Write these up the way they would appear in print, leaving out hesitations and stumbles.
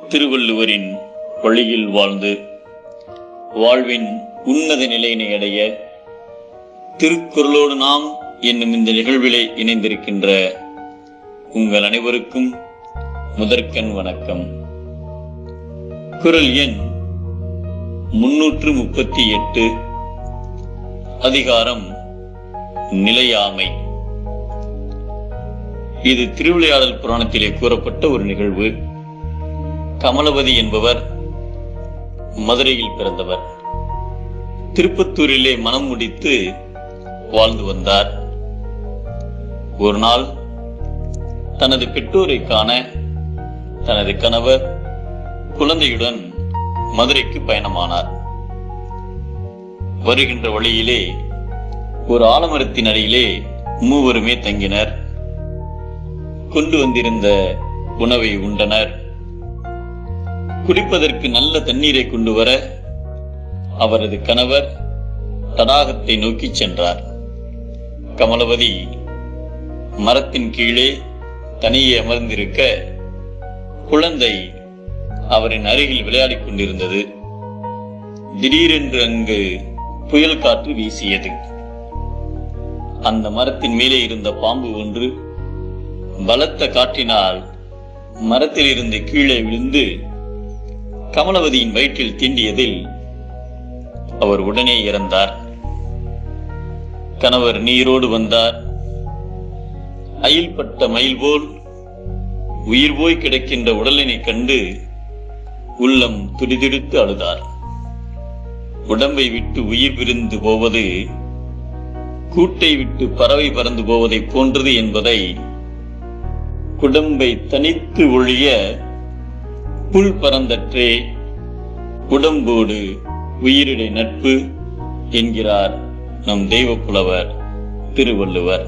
திருவள்ளுவரின் வழியில் வாழ்ந்து வாழ்வின் உன்னத நிலையினை அடைய திருக்குறளோடு நாம் என்னும் இந்த நிகழ்விலே இணைந்திருக்கின்ற உங்கள் அனைவருக்கும் முதற்கண் வணக்கம். குறள் எண் 338, அதிகாரம் நிலையாமை. இது திருவிளையாடல் புராணத்திலே கூறப்பட்ட ஒரு நிகழ்வு. கமலவதி என்பவர் மதுரையில் பிறந்தவர். திருப்பத்தூரிலே மனம் முடித்து வாழ்ந்து வந்தார். ஒரு நாள் தனது பெற்றோரை காண தனது கணவர் குழந்தையுடன் மதுரைக்கு பயணமானார். வருகின்ற வழியிலே ஒரு ஆலமரத்தின் அடியிலே மூவருமே தங்கினர். கொண்டு வந்திருந்த உணவை உண்டனர். குடிப்பதற்கு நல்ல தண்ணீரை கொண்டு வர அவரது கணவர் தடாகத்தை நோக்கி சென்றார். கமலவதி மரத்தின் கீழே தனியே அமர்ந்திருக்க குழந்தை அவரின் அருகில் விளையாடிக் கொண்டிருந்தது. திடீரென்று அங்கு புயல் காற்று வீசியது. அந்த மரத்தின் மேலே இருந்த பாம்பு ஒன்று பலத்த காற்றினால் மரத்தில் இருந்து கீழே விழுந்து கமலவதியின் வயிற்றில் தீண்டியதில் அவர் உடனே இறந்தார். கணவர் நீரோடு வந்தார். அயில்பட்ட மயில் போல் உயிர் போய் கிடக்கின்ற உடலினை கண்டு உள்ளம் துடிதுடித்து அழுதார். உடம்பை விட்டு உயிர் பிரிந்து போவது கூட்டை விட்டு பறவை பறந்து போவதை போன்றது என்பதை உடம்பை தனித்து ஒழிய புல் பறந்தற்றே உடம்போடு உயிரிடை நட்பு என்கிறார் நம் தெய்வ புலவர் திருவள்ளுவர்.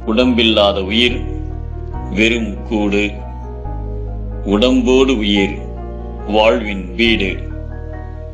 உடம்பில்லாத உயிர் வெறும் கூடு, உடம்போடு உயிர் வாழ்வின் வீடு.